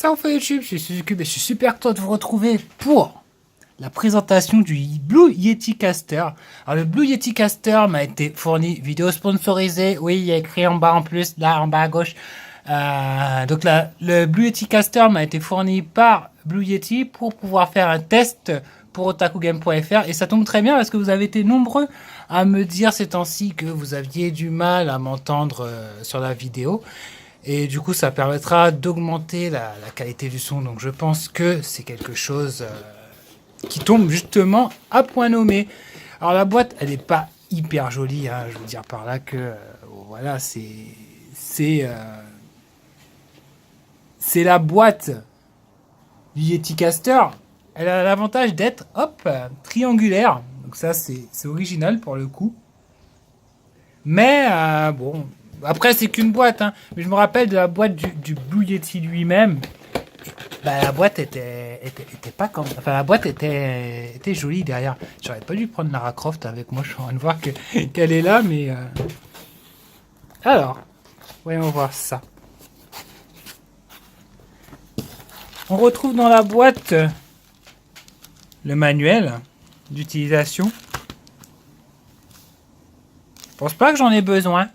Salut YouTube, je suis Suzuki et je suis super content de vous retrouver pour la présentation du Blue Yeti Caster. Alors le Blue Yeti Caster m'a été fourni, vidéo sponsorisée, oui il y a écrit en bas en plus, là en bas à gauche. Donc là, le Blue Yeti Caster m'a été fourni par Blue Yeti pour pouvoir faire un test pour otakugame.fr et ça tombe très bien parce que vous avez été nombreux à me dire ces temps-ci que vous aviez du mal à m'entendre sur la vidéo. Et du coup, ça permettra d'augmenter la qualité du son. Donc, je pense que c'est quelque chose qui tombe justement à point nommé. Alors, la boîte, elle n'est pas hyper jolie. Hein. Je veux dire par là que, voilà, c'est la boîte du Yeti Caster. Elle a l'avantage d'être, hop, triangulaire. Donc, ça, c'est original pour le coup. Mais, bon... Après, c'est qu'une boîte, hein. Mais je me rappelle de la boîte du Blue Yeti lui-même. Bah, la boîte était pas comme... Enfin, la boîte était jolie derrière. J'aurais pas dû prendre Lara Croft avec moi. Je suis en train de voir qu'elle est là, mais... Alors, voyons voir ça. On retrouve dans la boîte le manuel d'utilisation. Je pense pas que j'en ai besoin.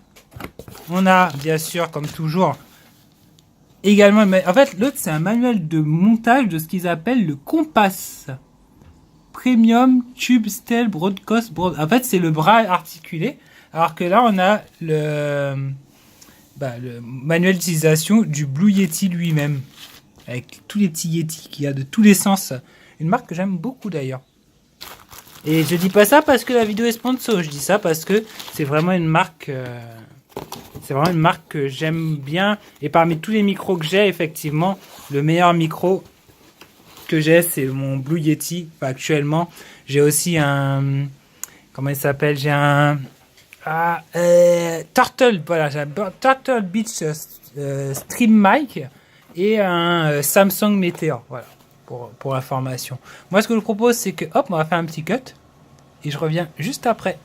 On a, bien sûr, comme toujours, également... En fait, l'autre, c'est un manuel de montage de ce qu'ils appellent le Compass. Premium Tube Style Broadcast. En fait, c'est le bras articulé. Alors que là, on a le manuel d'utilisation du Blue Yeti lui-même. Avec tous les petits Yeti qu'il y a de tous les sens. Une marque que j'aime beaucoup, d'ailleurs. Et je dis pas ça parce que la vidéo est sponsor. Je dis ça parce que c'est vraiment une marque... C'est vraiment une marque que j'aime bien. Et parmi tous les micros que j'ai, effectivement, le meilleur micro que j'ai, c'est mon Blue Yeti. Enfin, actuellement, j'ai aussi un... Comment il s'appelle? J'ai un... Turtle. Voilà, j'ai un Turtle Beach Stream Mic et un Samsung Meteor. Voilà, pour l'information. Moi, ce que je vous propose, c'est que, hop, on va faire un petit cut. Et je reviens juste après.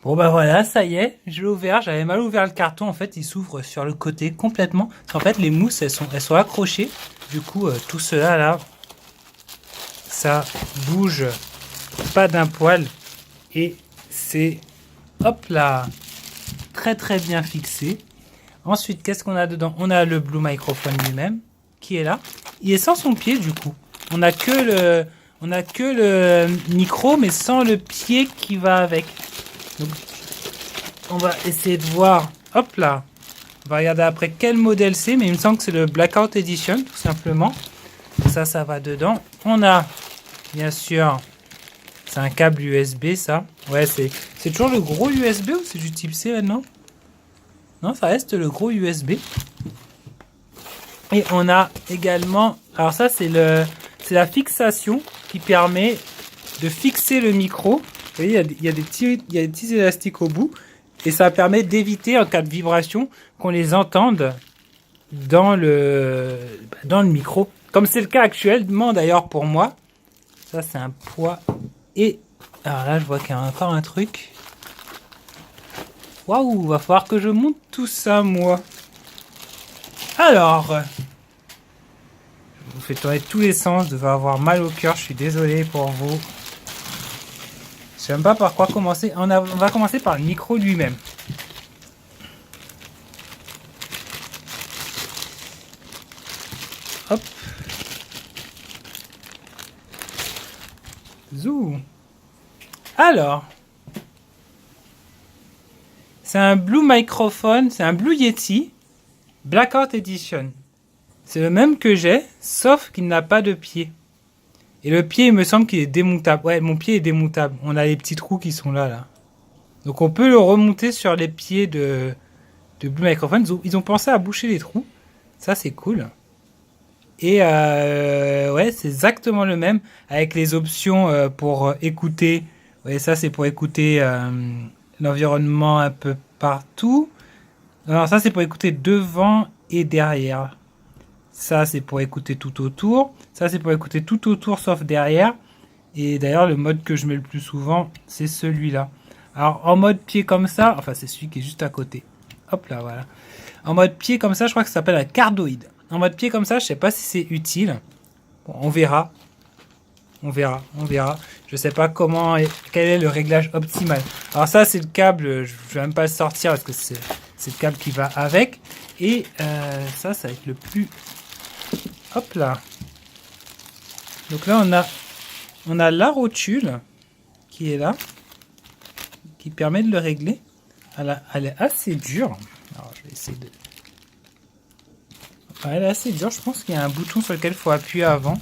Bon bah voilà, ça y est, je l'ai ouvert, j'avais mal ouvert le carton, en fait il s'ouvre sur le côté complètement. Parce qu'en fait les mousses elles sont accrochées, du coup tout cela là, ça bouge pas d'un poil et c'est hop là, très très bien fixé. Ensuite qu'est-ce qu'on a dedans? On a le Blue Microphone lui-même qui est là, il est sans son pied du coup. On a que le micro mais sans le pied qui va avec. Donc, on va essayer de voir, hop là, on va regarder après quel modèle c'est, mais il me semble que c'est le Blackout Edition, tout simplement. Ça va dedans. On a, bien sûr, c'est un câble USB, ça. Ouais, c'est toujours le gros USB ou c'est du type C maintenant? Non, ça reste le gros USB. Et on a également, alors ça c'est la fixation qui permet de fixer le micro. Vous voyez, il y a des petits élastiques au bout. Et ça permet d'éviter, en cas de vibration, qu'on les entende dans le micro. Comme c'est le cas actuellement, d'ailleurs, pour moi. Ça, c'est un poids. Et alors là, je vois qu'il y a encore un truc. Waouh, va falloir que je monte tout ça, moi. Alors, je vous fais tourner tous les sens. Je devais avoir mal au cœur. Je suis désolé pour vous. Je ne sais même pas par quoi commencer. On va commencer par le micro lui-même. Hop. Zou. Alors. C'est un Blue Microphone. C'est un Blue Yeti. Blackout Edition. C'est le même que j'ai, sauf qu'il n'a pas de pied. Et le pied, il me semble qu'il est démontable. Ouais, mon pied est démontable. On a les petits trous qui sont là. Donc on peut le remonter sur les pieds de Blue Microphone. Ils ont pensé à boucher les trous. Ça, c'est cool. Et ouais, c'est exactement le même. Avec les options pour écouter. Ouais, ça, c'est pour écouter l'environnement un peu partout. Alors ça, c'est pour écouter devant et derrière. Ça, c'est pour écouter tout autour. Ça, c'est pour écouter tout autour, sauf derrière. Et d'ailleurs, le mode que je mets le plus souvent, c'est celui-là. Alors, en mode pied comme ça, enfin, c'est celui qui est juste à côté. Hop là, voilà. En mode pied comme ça, je crois que ça s'appelle un cardoïde. en mode pied comme ça, je sais pas si c'est utile. Bon, on verra. On verra. Je sais pas quel est le réglage optimal. Alors ça, c'est le câble, je vais même pas le sortir parce que c'est le câble qui va avec. Et ça va être le plus... Hop là. Donc là, on a la rotule qui est là, qui permet de le régler. Elle est assez dure. Alors, je vais essayer de... Elle est assez dure. Je pense qu'il y a un bouton sur lequel il faut appuyer avant.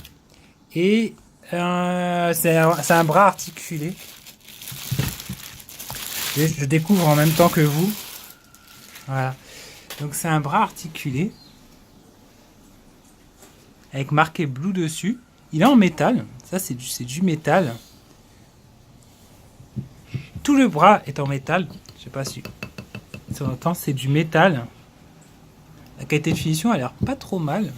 Et c'est un bras articulé. Je découvre en même temps que vous. Voilà. Donc c'est un bras articulé. Avec marqué Blue dessus. Il est en métal. Ça, c'est du métal. Tout le bras est en métal. Je sais pas si on entend, c'est du métal. La qualité de finition a l'air pas trop mal.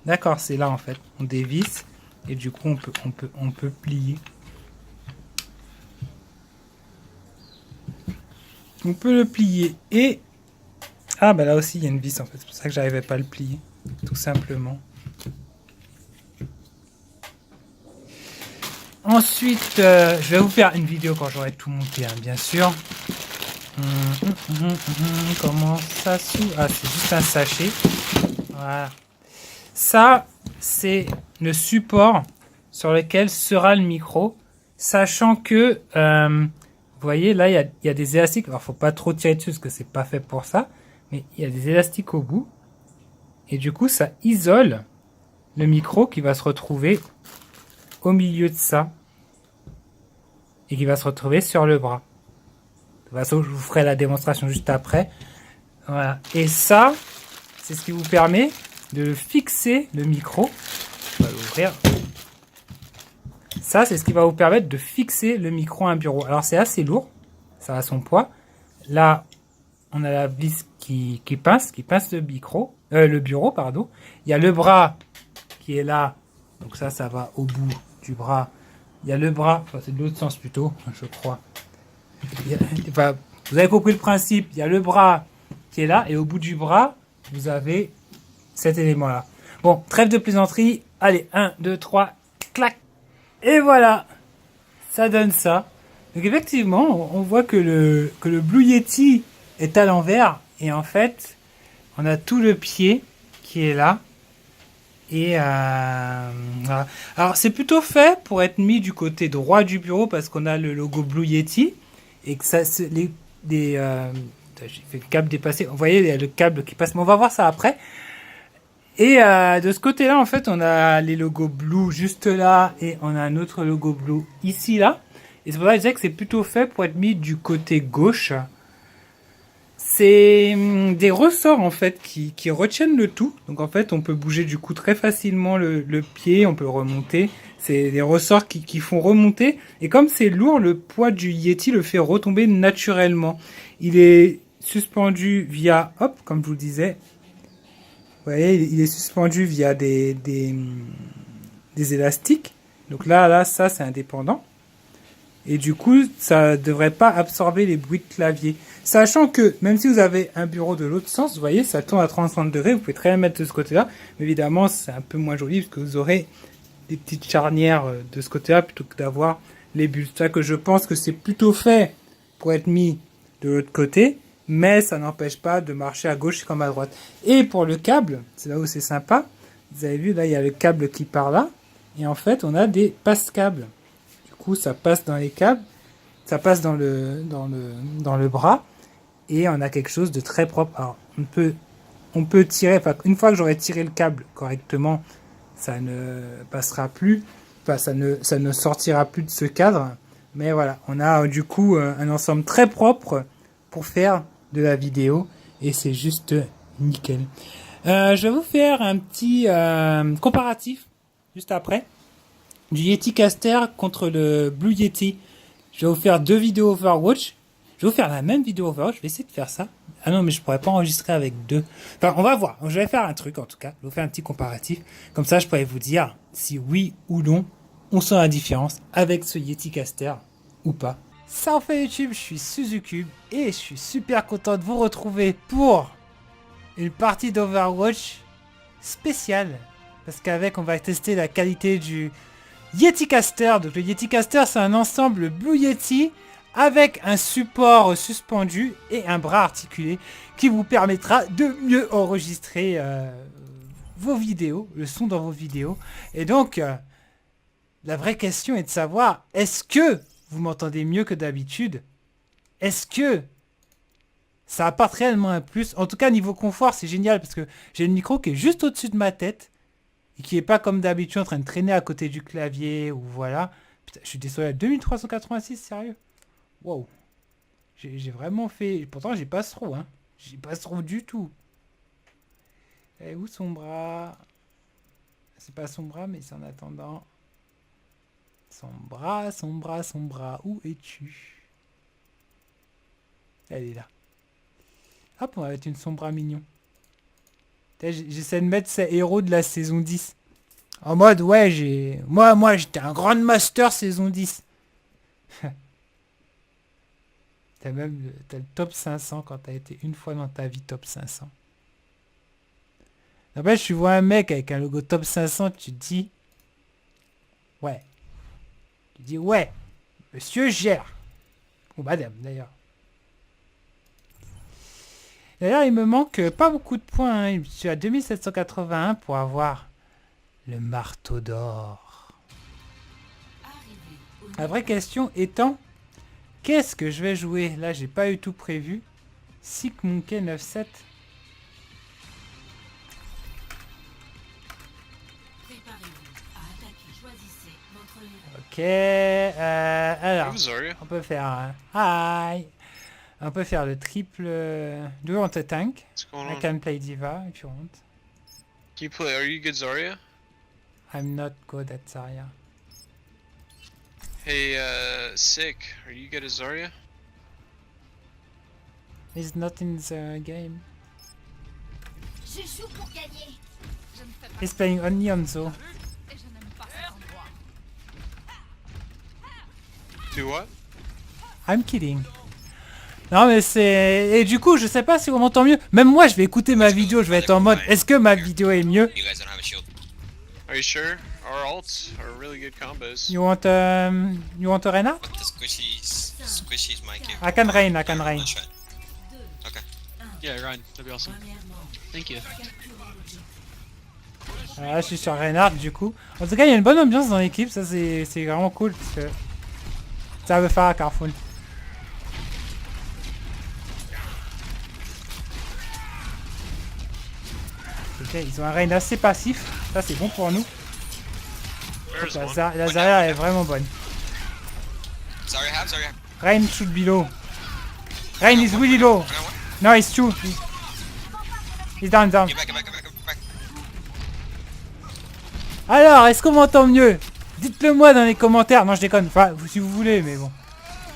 D'accord, c'est là en fait. On dévisse et du coup on peut plier. On peut le plier et... Ah bah là aussi il y a une vis en fait. C'est pour ça que j'arrivais pas à le plier. Tout simplement. Ensuite, je vais vous faire une vidéo quand j'aurai tout monté, hein, bien sûr. Comment ça s'ouvre? Ah, c'est juste un sachet. Voilà. Ça, c'est le support sur lequel sera le micro. Sachant que, vous voyez, là, il y a des élastiques. Alors, faut pas trop tirer dessus parce que c'est pas fait pour ça. Mais il y a des élastiques au bout. Et du coup, ça isole le micro qui va se retrouver au milieu de ça. Et qui va se retrouver sur le bras. De toute façon, je vous ferai la démonstration juste après. Voilà. Et ça, c'est ce qui vous permet de fixer le micro. On va l'ouvrir. Ça, c'est ce qui va vous permettre de fixer le micro à un bureau. Alors, c'est assez lourd. Ça a son poids. Là, on a la vis qui pince le bureau, pardon. Il y a le bras qui est là. Donc ça va au bout du bras. Il y a le bras, enfin, c'est de l'autre sens plutôt, je crois. Vous avez compris le principe. Il y a le bras qui est là et au bout du bras, vous avez cet élément-là. Bon, trêve de plaisanterie. Allez, 1, 2, 3, clac. Et voilà, ça donne ça. Donc effectivement, on voit que le Blue Yeti est à l'envers. Et en fait, on a tout le pied qui est là. Et voilà. Alors c'est plutôt fait pour être mis du côté droit du bureau parce qu'on a le logo Blue Yeti et que ça j'ai fait le câble dépasser. Vous voyez, il y a le câble qui passe, mais on va voir ça après. Et de ce côté-là, en fait, on a les logos Blue juste là et on a un autre logo Blue ici là. Et c'est pour ça que je disais que c'est plutôt fait pour être mis du côté gauche. C'est des ressorts en fait qui retiennent le tout. Donc en fait on peut bouger du coup très facilement le pied, on peut le remonter. C'est des ressorts qui font remonter. Et comme c'est lourd, le poids du Yeti le fait retomber naturellement. Il est suspendu via, hop, comme je vous le disais. Vous voyez, il est suspendu via des élastiques. Donc là, ça c'est indépendant. Et du coup, ça devrait pas absorber les bruits de clavier. Sachant que, même si vous avez un bureau de l'autre sens, vous voyez, ça tourne à 35 degrés, vous pouvez très bien mettre de ce côté-là. Mais évidemment, c'est un peu moins joli, parce que vous aurez des petites charnières de ce côté-là, plutôt que d'avoir les bulles. C'est ça que je pense que c'est plutôt fait pour être mis de l'autre côté, mais ça n'empêche pas de marcher à gauche comme à droite. Et pour le câble, c'est là où c'est sympa. Vous avez vu, là, il y a le câble qui part là. Et en fait, on a des passe-câbles. Ça passe dans les câbles, ça passe dans le bras et on a quelque chose de très propre. Alors on peut tirer, enfin une fois que j'aurai tiré le câble correctement, ça ne passera plus, enfin ça ne sortira plus de ce cadre. Mais voilà, on a du coup un ensemble très propre pour faire de la vidéo et c'est juste nickel. Je vais vous faire un petit comparatif juste après. Du Yeti Caster contre le Blue Yeti. Je vais vous faire 2 vidéos Overwatch. Je vais vous faire la même vidéo Overwatch. Je vais essayer de faire ça. Ah non, mais je pourrais pas enregistrer avec 2. Enfin, on va voir. Je vais faire un truc en tout cas. Je vais vous faire un petit comparatif. Comme ça, je pourrais vous dire si oui ou non on sent la différence avec ce Yeti Caster ou pas. Ça en fait YouTube, je suis Suzucube et je suis super content de vous retrouver pour une partie d'Overwatch spéciale. Parce qu'avec, on va tester la qualité du Yeti Caster. Donc le Yeti Caster, c'est un ensemble Blue Yeti avec un support suspendu et un bras articulé qui vous permettra de mieux enregistrer vos vidéos, le son dans vos vidéos. Et donc, la vraie question est de savoir, est-ce que vous m'entendez mieux que d'habitude? Est-ce que ça apporte réellement un plus? En tout cas, niveau confort, c'est génial parce que j'ai le micro qui est juste au-dessus de ma tête et qui est pas comme d'habitude en train de traîner à côté du clavier ou voilà. Putain, je suis désolé, à 2386, sérieux? Wow. J'ai vraiment fait... Pourtant, j'ai pas trop, hein. J'ai pas trop du tout. Et où son bras? C'est pas son bras, mais c'est en attendant. Son bras, son bras, son bras. Où es-tu? Elle est là. Hop, on va mettre une son bras mignon. J'essaie de mettre ces héros de la saison 10. En mode, ouais, j'ai... Moi, j'étais un Grandmaster saison 10. T'as le top 500 quand t'as été une fois dans ta vie top 500. Après, tu vois un mec avec un logo top 500, tu te dis... Ouais. Tu dis, ouais, monsieur gère. Ou madame, d'ailleurs. D'ailleurs, il me manque pas beaucoup de points. Hein. Je suis à 2781 pour avoir le marteau d'or. La vraie question étant, qu'est-ce que je vais jouer? Là, j'ai pas eu tout prévu. Sick Monkey 97. Ok, alors, on peut faire hi. On peut faire le triple. Do you want a tank? I can play Diva if you want. Can you play? Are you good, Zarya? I'm not good at Zarya. Hey, Sick. Are you good at Zarya? He's not in the game. Je joue pour gagner. He's playing only on Zo. Do what? I'm kidding. Non mais c'est... Et du coup, je sais pas si on m'entend mieux. Même moi, je vais écouter ma vidéo, je vais être en mode... Est-ce que ma vidéo est mieux? Are you sure? Our ults are really good combos. You want a Reinhardt? Squishy's my cue. I can Rein, I can Rein. Okay. Yeah, Ryan, that'd be awesome. Thank you. Là, je suis sur Reinhardt du coup. En tout cas, il y a une bonne ambiance dans l'équipe, ça c'est vraiment cool. Parce que ça veut faire Carrefour. Ok, ils ont un Rein assez passif, ça c'est bon pour nous. La Zarya est vraiment bonne. Zarya. Rein should be low. Rein is really low. No, it's true. He's down. Get back. Alors, est-ce qu'on m'entend mieux? Dites-le moi dans les commentaires. Non, je déconne. Enfin, si vous voulez, mais bon.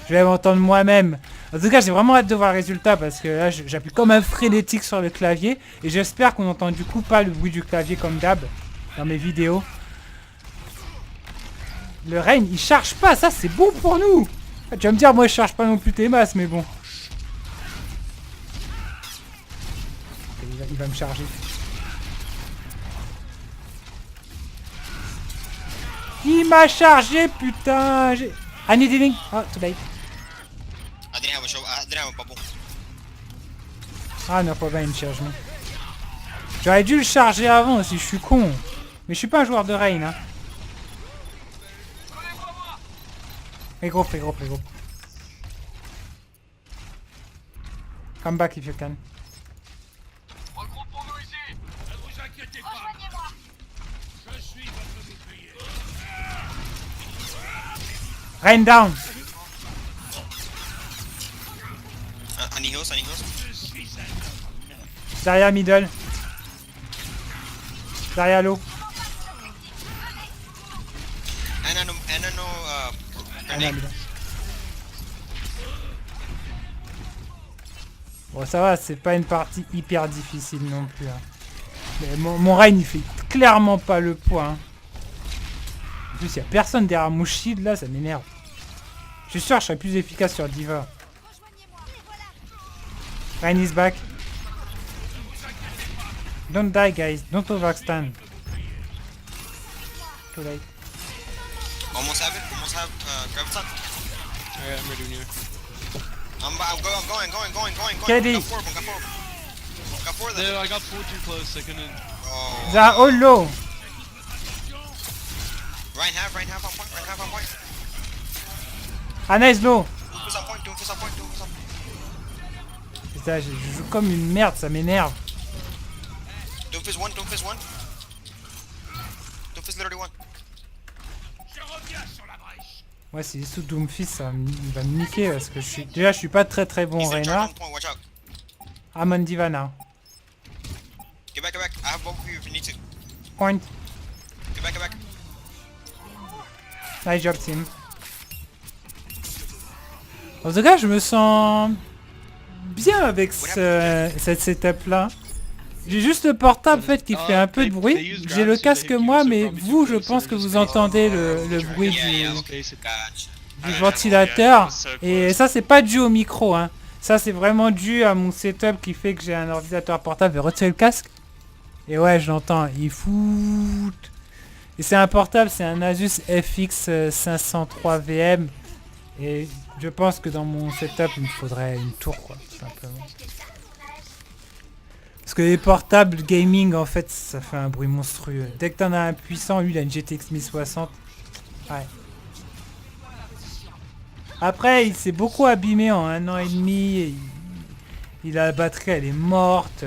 Je vais m'entendre moi-même. En tout cas, j'ai vraiment hâte de voir le résultat parce que là, j'appuie comme un frénétique sur le clavier. Et j'espère qu'on entend du coup pas le bruit du clavier comme d'hab dans mes vidéos. Le Rein, il charge pas. Ça, c'est bon pour nous. Tu vas me dire, moi, je charge pas non plus tes masses, mais bon. Il va me charger. Il m'a chargé, putain. I need healing. Oh, too late. I didn't have a bubble. Ah non, pas bien, il me charge. J'aurais dû le charger avant aussi, je suis con. Mais je suis pas un joueur de Rein. Hein. Fais gros. Come back if you can. Regroupons-nous ici. Ne vous inquiétez pas. Je suis votre bouclier. Rein down. Any heals? Zarya middle. Zarya low. Grenade. Bon, ça va, c'est pas une partie hyper difficile non plus. Hein. Mais mon Rein, il fait clairement pas le poids. Hein. En plus, il y a personne derrière mon shield là, ça m'énerve. Je suis sûr que je serais plus efficace sur Diva. Rein is back. Don't die, guys. Don't overstand. Too late. Almost have it. Almost have Graviton. Alright, I'm ready when you are. I'm going. KD. Got four of them. No, I got 4 too close. I couldn't. Oh. They are all low. Ryan half on point. Ana is low. Doomfist on point. Putain, je joue comme une merde, ça m'énerve. Doomfist one. Doomfist literally one. Je reviens sur la brèche. Ouais, s'il est sous Doomfist, il va me niquer parce que je suis pas très bon He's in charge Reinhardt. on point, watch out. I'm on Divana. Get back. I have both of you if you need to. Point. Get back. Nice job, team. En tout cas, je me sens bien avec cette setup là. J'ai juste le portable en fait qui fait un peu de bruit. J'ai le casque moi, mais vous, je pense que vous entendez le bruit Yeah. Basic. du ventilateur. Et ça, c'est pas dû au micro, hein. Ça, c'est vraiment dû à mon setup qui fait que j'ai un ordinateur portable. Je vais retirer le casque. Et ouais, je l'entends. Il fout. Et c'est un portable, c'est un Asus FX 503 VM. Et je pense que dans mon setup, il me faudrait une tour, quoi, tout simplement. Parce que les portables gaming, en fait, ça fait un bruit monstrueux. Dès que t'en as un puissant, lui, il a une GTX 1060. Ouais. Après, il s'est beaucoup abîmé en 1 an et demi. Et la batterie, elle est morte.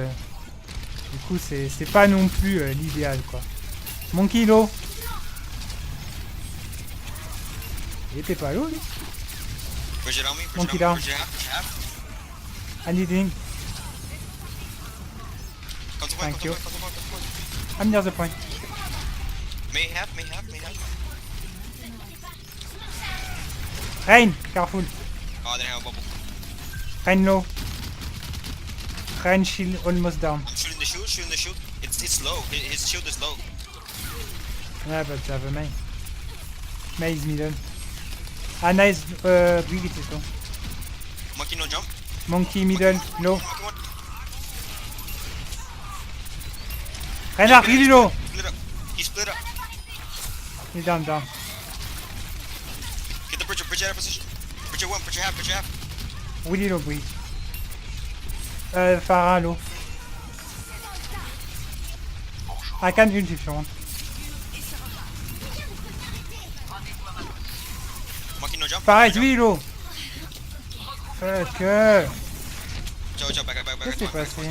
Du coup, c'est pas non plus l'idéal, quoi. Mon kilo. Il était pas lourd, lui. Push it on me. Monkey Push down. it half. Anything. Come to Thank point. you. I'm near the point. May half. Rain, careful. Oh, they have a bubble. Rain low. Rain shield almost down. I'm shooting the shield. It's low. His shield is low. Yeah, but I have a May. May is middle. Ana is big, it is low. Monkey no jump. Monkey middle, low. Monkey one. Reinhardt, really low. Split up. He split up. He's down. Get the bridge out of position. Bridge one. Bridge half. Really low, bridge. Farah low. I can ult if you want. Monkey no jump. Farah is really low. Fuck. Joe, back. Qu'est-ce qui s'est passé?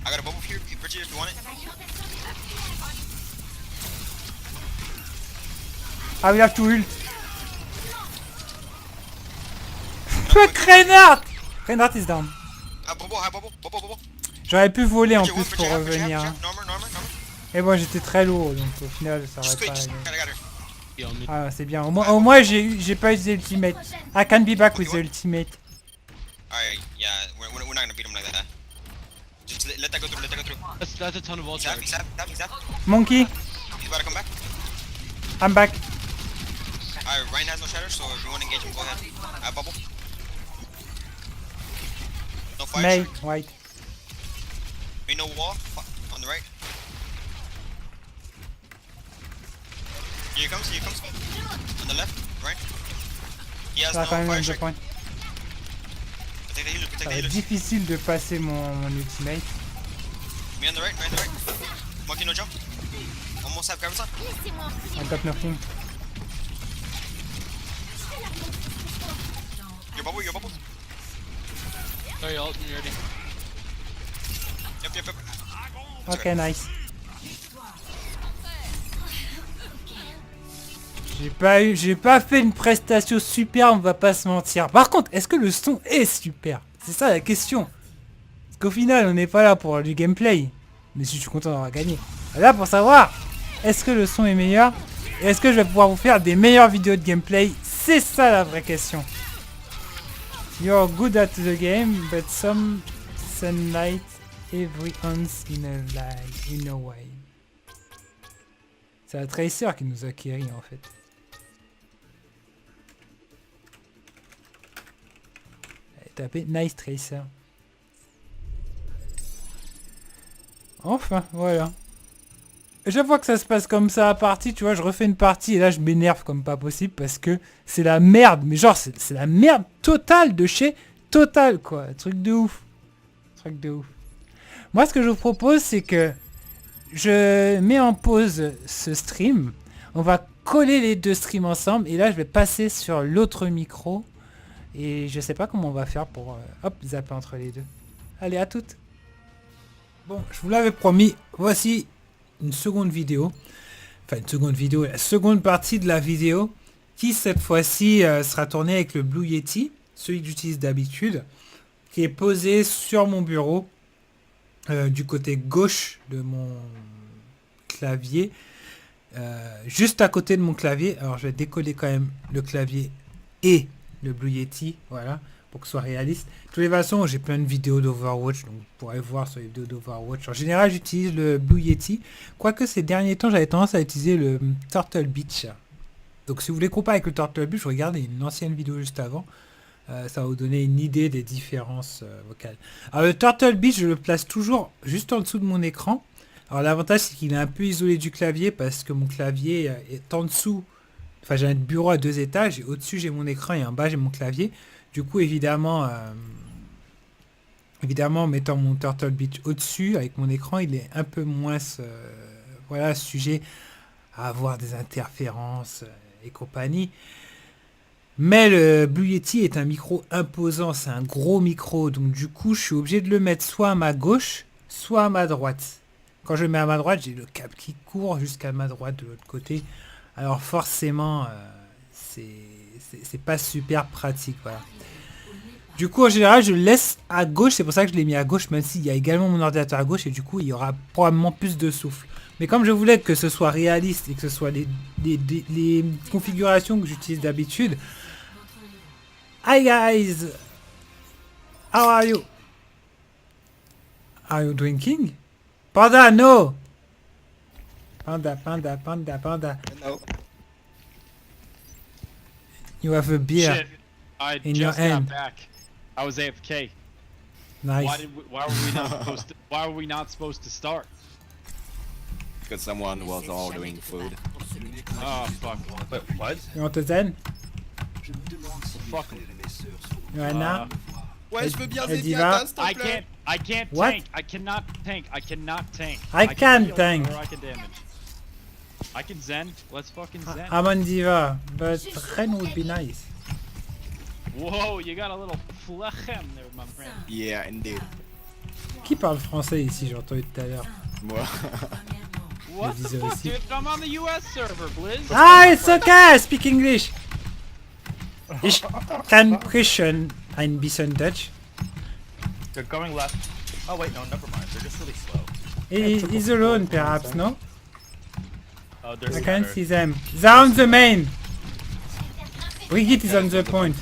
I got a bubble here. Bridge it if you want it. Ah, we have to ult. Fuck Reinhardt! Reinhardt is down. Bubble. J'aurais pu voler en Bridge plus one, pour bridge revenir. half. Normal. Et bon, j'étais très lourd, donc au final, ça aurait Just quick. pas... Just got her. Yeah, mid. Ah, c'est bien. Au moins j'ai pas utilisé l'ultimate. I can be back with the ultimate. Alright, yeah, we're not gonna beat him like that. Just let that go through. That's a ton of ult Zap. charge. Monkey, He's about to come back. I'm back. Alright, Ryan has no shatter, so if you want to engage him, go ahead. I have bubble. No fire. May, Sure. white. Ain't no wall on the right. Here he comes. On the left, right. He has Ça va no quand même fire un 2 strike. points. Protect the healer. Ça va être difficile de passer mon ultimate. Me on the right. Monkey no jump. Almost have Graviton. Laissez-moi en prier. I got nothing. Your bubble. Sorry, ult, when you're ready. Yep. Ok, nice. J'ai pas fait une prestation super, on va pas se mentir. Par contre, est-ce que le son est super? C'est ça la question. Parce qu'au final, on n'est pas là pour du gameplay. Mais si je suis content d'avoir gagné. On est là pour savoir, est-ce que le son est meilleur? Et est-ce que je vais pouvoir vous faire des meilleures vidéos de gameplay? C'est ça la vraie question. You're good at the game, but some sunlight every once in a while. C'est la Tracer qui nous a carry en fait. Allez, tapez Nice Tracer. Enfin, voilà. Et chaque fois que ça se passe comme ça à partie, tu vois, je refais une partie et là je m'énerve comme pas possible parce que c'est la merde. Mais genre, c'est la merde totale de chez Total, quoi. Truc de ouf. Truc de ouf. Moi, ce que je vous propose, c'est que je mets en pause ce stream. On va coller les deux streams ensemble et là, je vais passer sur l'autre micro. Et je sais pas comment on va faire pour hop, zapper entre les deux. Allez, à toutes. Bon, je vous l'avais promis, voici une seconde vidéo. Enfin, une seconde vidéo, la seconde partie de la vidéo qui, cette fois-ci, sera tournée avec le Blue Yeti, celui que j'utilise d'habitude, qui est posé sur mon bureau, du côté gauche de mon clavier, juste à côté de mon clavier. Alors, je vais décoller quand même le clavier et le Blue Yeti, voilà, pour que ce soit réaliste. De toutes les façons, j'ai plein de vidéos d'Overwatch, donc vous pourrez voir sur les vidéos d'Overwatch. En général, j'utilise le Blue Yeti, quoique ces derniers temps, j'avais tendance à utiliser le Turtle Beach. Donc si vous voulez comparer avec le Turtle Beach, regardez une ancienne vidéo juste avant. Ça va vous donner une idée des différences vocales. Alors le Turtle Beach, je le place toujours juste en dessous de mon écran. Alors l'avantage, c'est qu'il est un peu isolé du clavier parce que mon clavier est en dessous. Enfin, j'ai un bureau à 2 étages et au-dessus, j'ai mon écran et en bas, j'ai mon clavier. Du coup, évidemment, en mettant mon Turtle Beach au-dessus, avec mon écran, il est un peu moins voilà, sujet à avoir des interférences et compagnie. Mais le Blue Yeti est un micro imposant, c'est un gros micro. Donc du coup, je suis obligé de le mettre soit à ma gauche, soit à ma droite. Quand je le mets à ma droite, j'ai le câble qui court jusqu'à ma droite de l'autre côté. Alors forcément, c'est pas super pratique, voilà. Du coup, en général, je le laisse à gauche. C'est pour ça que je l'ai mis à gauche, même s'il y a également mon ordinateur à gauche. Et du coup, il y aura probablement plus de souffle. Mais comme je voulais que ce soit réaliste et que ce soit les configurations que j'utilise d'habitude. Hi guys! How are you? Are you drinking? Panda, no! Panda. No. You have a beer. Shit, I in your just hand. got back. I was AFK. Nice. Why were we not supposed to? Why were we not supposed to start? Because someone was ordering food. Oh fuck. Wait, what? You want to zen? Fuck 'em. Johanna? Ouais, je veux bien Elle Zeddy, y va. attends, s'il te plaît. I can't What? tank. I cannot tank. I cannot tank. I can heal tank. or I can damage. I can zen. Let's fucking zen. I'm on Diva, but Ren would be nice. Whoa, you got a little flechem there, my friend. Yeah, indeed. Qui parle français ici, j'ai entendu tout à l'heure. Moi. What the disais fuck, aussi. dude? I'm on the US server, Blizz. Ah, it's okay, I speak English. Ich kann sprechen ein bisschen Dutch. They're going left. Oh wait, no, never mind. They're just really slow. He's alone, perhaps, no? Oh, there's I can't see them. They're on the main. Brigitte is on the point.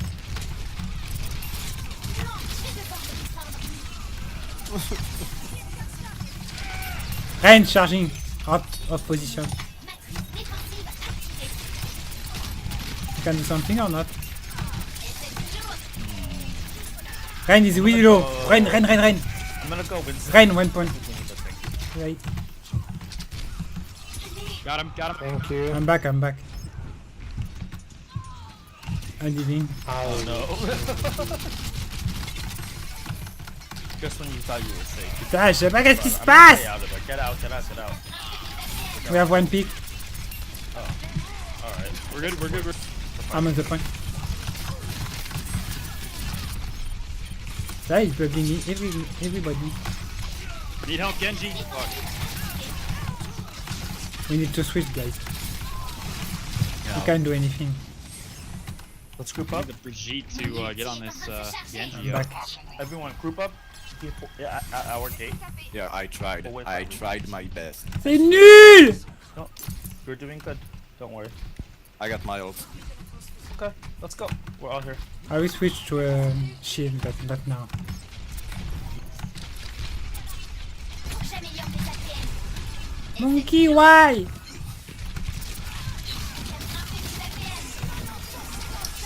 Rain charging. Off position. You can do something or not? Rain is really low. Rain. I'm gonna go Winston. Rain, 1 point. Right. Got him. Thank you. I'm back. I'm leaving. Oh no. Just when you thought you were safe. Putain, je sais pas qu'est-ce qui se I'm gonna passe. stay out of it. Get out. We have 1 pick. Alright. We're good. I'm on the point. Ça, ils peuvent gagner everybody. Need help, Genji? Fuck. We need to switch, guys. Yeah. We can't do anything. Let's group I up. need the Brigitte to get on this Genji. Back. Everyone, group up. Yeah, at our gate. Yeah, I tried. Oh, wait, I tried my best. C'est nul! No, you're doing good. Don't worry. I got my ult. Okay, let's go. We're all here. I will switch to shield, but not now. J'améliore mes APN. Monkey, why?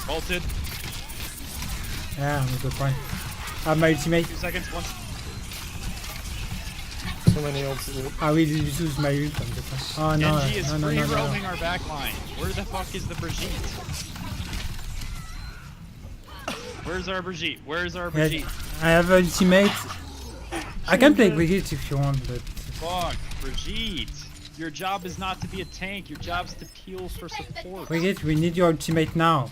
Ulted. Yeah, I'm on the point. I have my ultimate. 2 seconds. One. too many ults. Dude. I will use my ult on the point. Oh no, Genji is no, no, free no, no, roaming no. our back line. Where the fuck is the Brigitte? Where's our Brigitte? Where's our Yeah, Brigitte? I have ultimate. I can play Brigitte if you want, but Fuck, Brigitte. Your job is not to be a tank. Your job's to peel for support. Brigitte, we need your ultimate now.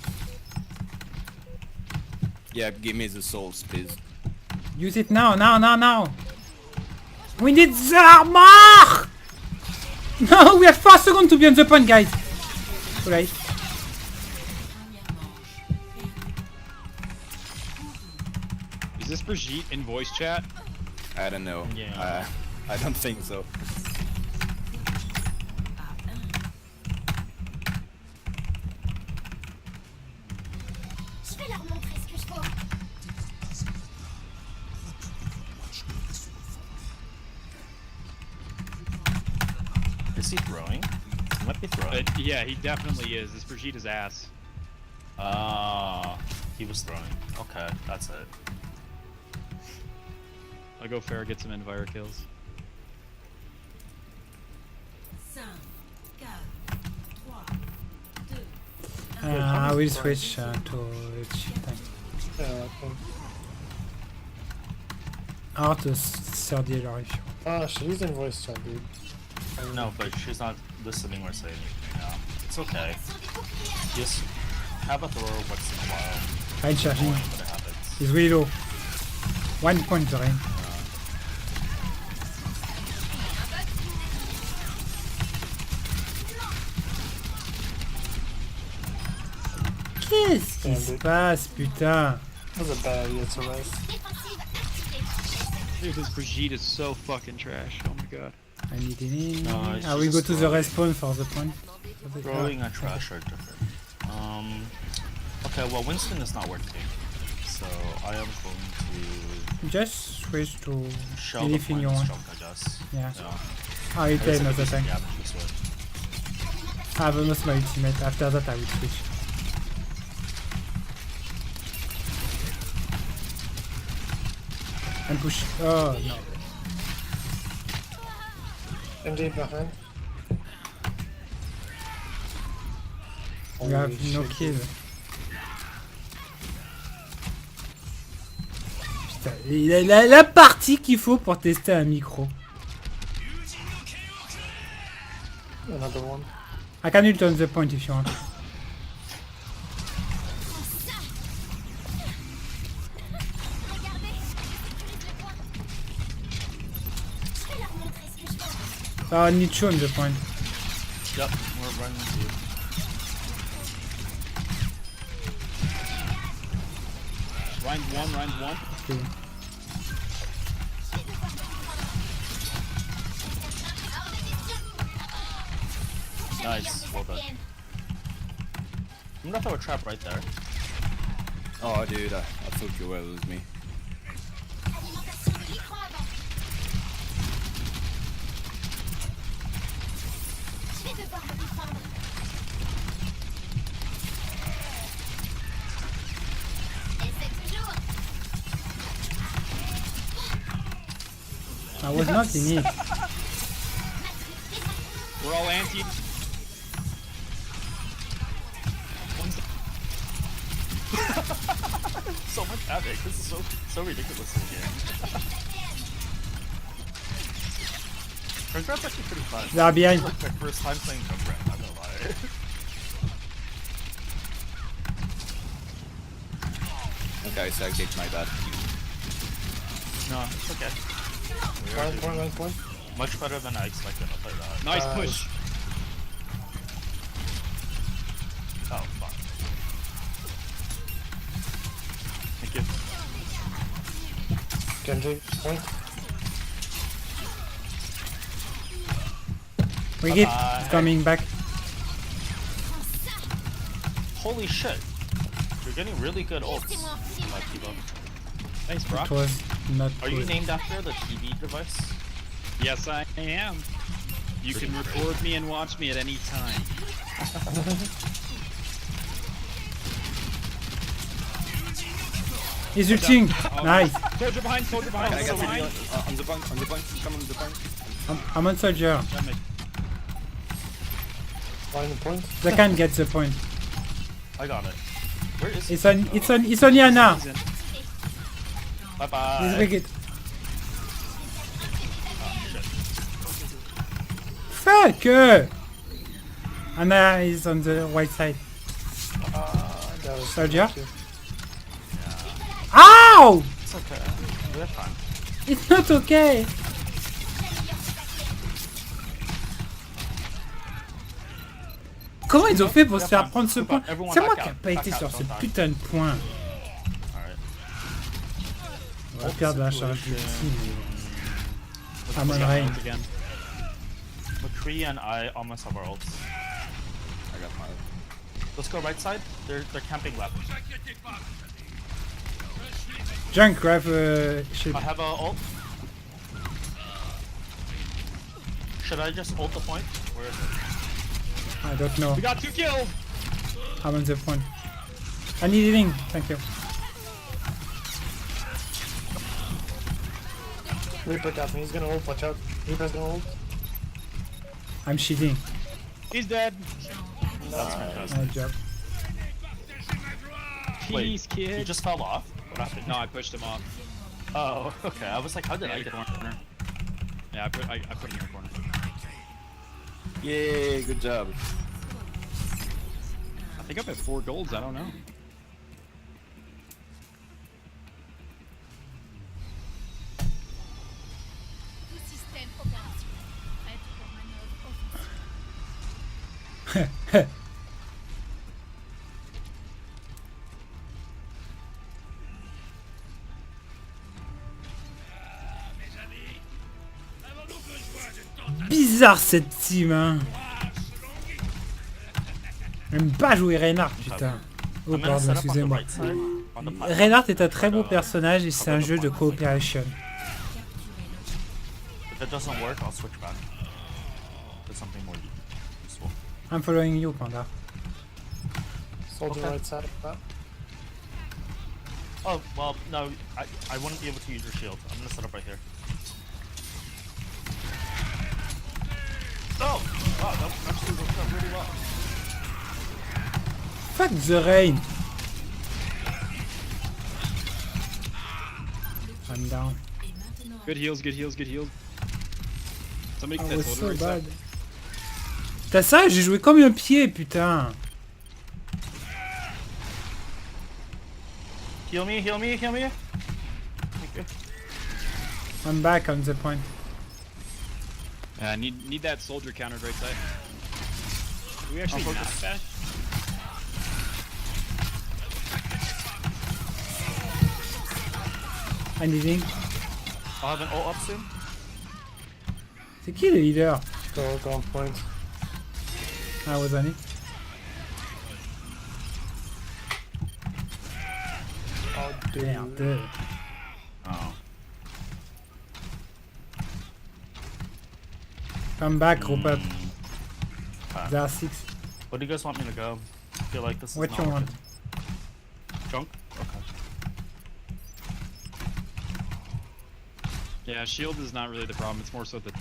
Yeah, give me the souls, please. Use it now, now. We need the armor! No, we have 4 seconds to be on the point, guys. Too late. Is this Brigitte in voice chat? I don't know. Yeah. I don't think so. Je vais leur montrer ce que je vaux. Is he throwing? He might be throwing. Yeah, he definitely is. This Brigitte is ass. He was throwing. Okay, that's it. I'll go fair, get some Envire kills. 5, 4, 3, 2, I will switch to each tank. Yeah, I think. Or to Serdier if you want. Ah, she's in voice chat, dude. No, but she's not listening or saying anything now. It's okay. Just have a throw once in a while. Rain charging. Annoying, but it happens. He's really low. 1 point the rain. Qu'est-ce qui se passe, putain? That was a bad SOS. Dude, this Brigitte is so fucking trash. Oh my god. I need it. No, it's I will go just to the throwing. respawn for the point. Throwing and trash are different. Okay, well Winston is not working. So I am going Just switch to to shell the anything you points want. jump, I guess. Yeah. Yeah. I will play There's a another decent tank. damage this way. I have almost my ultimate. After that I will switch. And push. Oh no. MJ behind. We have Holy no shit, kill. dude. Putain, il a la partie qu'il faut pour tester un micro. Another one. I can ult on the point if you want. Regardez, je sécurise le point. Je vais leur montrer ce que je vaux. I need you on the point. Yep, we're running to you. Round one, round one. Okay. Nice, well done. I'm gonna throw a trap right there. Oh, dude, I thought you were with me. Alimentation de l'écran avant. Je vais devoir me défendre. Essaie toujours. I was not in it. We're all anti. So much havoc. This is so ridiculous in the game. Junkrat's actually pretty fun. They are behind. It's like my first time playing Junkrat, not gonna lie. Okay, so I kicked my bad. No, it's okay. We are One doing point, 1 point. much better than I expected, I'll play that. Nice push. Oh, fuck. Thank you. Genji, point. Brigitte Bye-bye. is coming back. Holy shit. You're getting really good ults. Laissez-moi enfiler ma Kiva. Thanks, It Brock. was not Are you good. named after the TV device? Yes, I am. You can record me and watch me at any time. He's ulting. Nice. Soldier behind, soldier behind, I soldier got behind. on the point, come on the point. I'm on soldier. Damn it. Line the point. They can't get the point. I got it. Where is It's on Yana. He's in. Bye bye. He's wicked. Fuck! Ana is on the right side. That was Soldier? lucky. Ow! It's okay. We're fine. It's not okay. Comment ils ont fait pour se faire prendre ce point? C'est moi qui n'ai pas été sur ce putain de point. Alright. On va perdre la charge du petit. I'm on He's got range. ult again. McCree and I almost have our ults. I got my. Let's go right side. They're camping left. Ne vous inquiétez pas, mes amis. Junk, grab shield. I have a ult. Should I just ult the point? Where is it? I don't know. We got 2 kills! I'm on the point. I need healing. Thank you. Reaper got me. He's gonna ult. Watch out. Reaper's gonna ult. I'm shielding. He's dead! That's fantastic. Nice job. Peace, He kid! just fell off. What happened? No, I pushed him off. Oh, okay. I was like, how did I get corner. corner? Yeah, I put him in your corner. Yay, good job. I think I'm at 4 golds, I don't know. Tout système opérationnel. Prête pour manœuvre offensive. Mes amis, avons-nous besoin de tenter Bizarre cette team, hein. J'aime pas jouer Reinhardt, putain. Oh, I'm gonna pardon, set up on the excusez-moi. right side. On the platform. Reinhardt est un très beau personnage et c'est un jeu de coopération. If it doesn't work, I'll switch back to something more useful. I'm following you, Panda. Soldier Okay. right side of that. Oh, well, no, I wouldn't be able to use your shield. I'm gonna set up right here. Oh! Wow, that actually worked out really well. Fuck the rain. I'm down. Good heals, good heals, good heals. Somebody I get that was soldier so right bad. side. T'as ça? J'ai joué comme un pied, putain. Heal me, heal me, heal me! Thank you. I'm back on the point. Yeah, need that soldier countered right side. Do we actually I'll not focus. bash? I'm leading. I'll have an ult up soon. C'est qui le leader? Go on point. I was on it. Oh, dude. Merde. Oh. Come back, group up. Okay. There are 6. Where do you guys want me to go? I feel like this is What not you want? working. Junk? Okay. Yeah, shield is not really the problem. It's more so the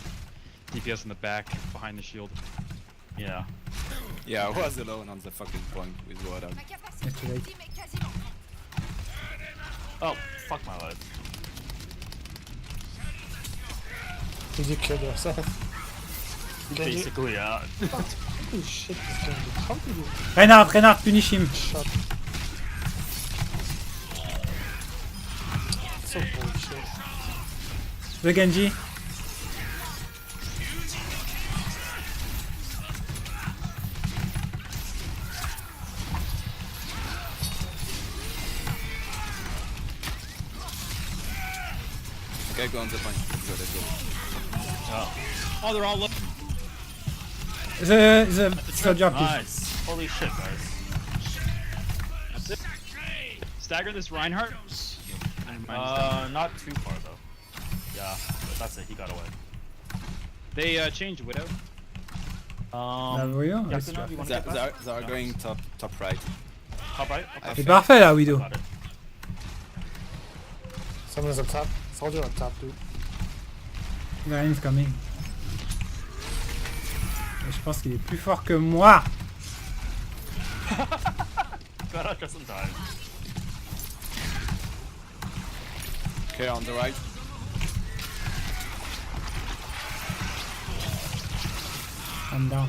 DPS in the back behind the shield. Yeah. Yeah, I was alone on the fucking point with Wardog. Ma capacité It's too late. ultime est quasiment prête. Oh, fuck my life. Did you kill yourself? Genji? Basically, yeah. Holy shit, this Genji. How did you Reinhardt, punish him. shot? So bullshit. The Genji. Okay, go on the point. Let's go, let's go. Oh, they're all looking. The soldier, please. Nice. Holy shit, guys. That's it. Stagger this Reinhardt. Never mind, he's done. Not too far though. Yeah, that's it. He got away. They changed Widow. La voyons, Yeah, est-ce do que- you want They to get back? they are going top right. Top right? I Okay. C'est parfait là, Widow. Got it. Someone's up top. Soldier up top, dude. Ryan's coming. Je pense qu'il est plus fort que moi. Got out just in time. Okay, on the right. I'm down.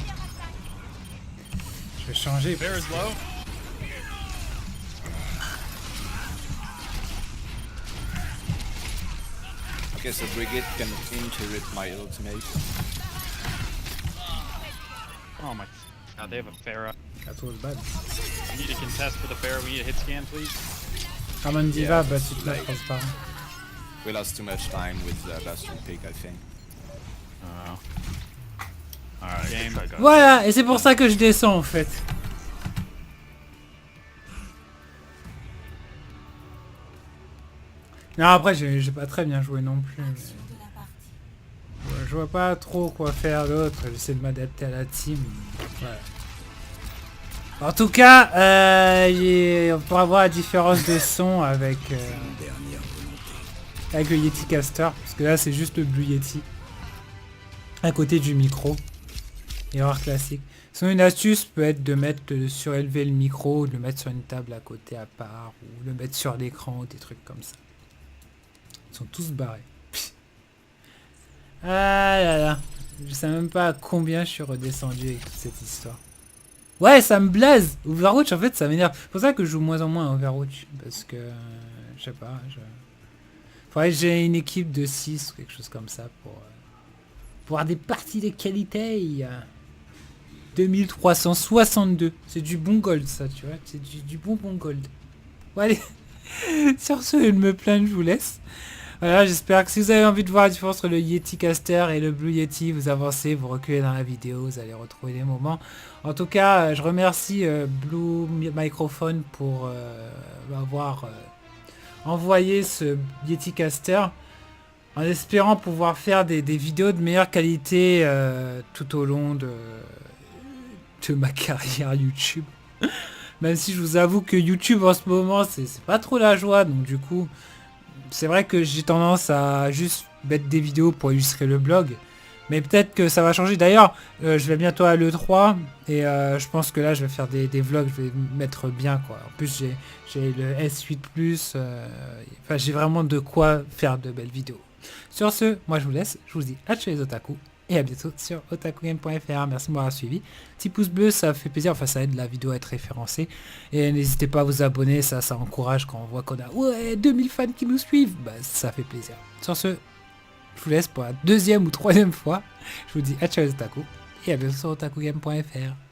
Je vais changer. Bear is low. Okay, so Brigitte can interrupt my ultimate. Oh my god, they have a Pharah. That was bad. We need a contest for the Pharah. We need a hit scan, please. I'm on Diva, Yeah, but it's not like- transparent. We lost too much time with Bastion Peak, I think. Alright, Game. good try, guys. Voilà, et c'est pour ça que je descends en fait. Non, après, j'ai pas très bien joué non plus. Mais... de la partie. ouais, je vois pas trop quoi faire d'autre. J'essaie de m'adapter à la team. Voilà. En tout cas, on pourra voir la différence de son avec le Yeti Caster. Parce que là, c'est juste le Blue Yeti. À côté du micro. Erreur classique. Sinon, une astuce peut être de mettre de surélever le micro, de le mettre sur une table à côté à part, ou le mettre sur l'écran, ou des trucs comme ça. Ils sont tous barrés. Ah là là. Je sais même pas à combien je suis redescendu avec toute cette histoire. Ouais, ça me blaze. Overwatch, en fait, ça m'énerve. C'est pour ça que je joue moins en moins à Overwatch. Parce que, je sais pas, faudrait que j'ai une équipe de 6 ou quelque chose comme ça pour avoir des parties de qualité. 2362. C'est du bon gold, ça, tu vois. C'est du bon gold. Bon, allez. Sur ce, je me plains, je vous laisse. Voilà, j'espère que si vous avez envie de voir la différence entre le Yeti Caster et le Blue Yeti, vous avancez, vous reculez dans la vidéo, vous allez retrouver des moments. En tout cas, je remercie Blue Microphone pour m'avoir envoyé ce Yeti Caster, en espérant pouvoir faire des vidéos de meilleure qualité tout au long de ma carrière YouTube. Même si je vous avoue que YouTube en ce moment, c'est pas trop la joie, donc du coup... C'est vrai que j'ai tendance à juste mettre des vidéos pour illustrer le blog. Mais peut-être que ça va changer. D'ailleurs, je vais bientôt à l'E3. Et je pense que là, je vais faire des vlogs. Je vais mettre bien, quoi. En plus, j'ai le S8 Plus. Enfin, j'ai vraiment de quoi faire de belles vidéos. Sur ce, moi, je vous laisse. Je vous dis à tous les otaku. Et à bientôt sur otakugame.fr. Merci de m'avoir suivi. Petit pouce bleu, ça fait plaisir. Enfin, ça aide la vidéo à être référencée. Et n'hésitez pas à vous abonner. Ça encourage quand on voit qu'on a 2000 fans qui nous suivent. Bah, ça fait plaisir. Sur ce, je vous laisse pour la 2e ou 3e fois. Je vous dis à ciao les otaku. Et à bientôt sur otakugame.fr.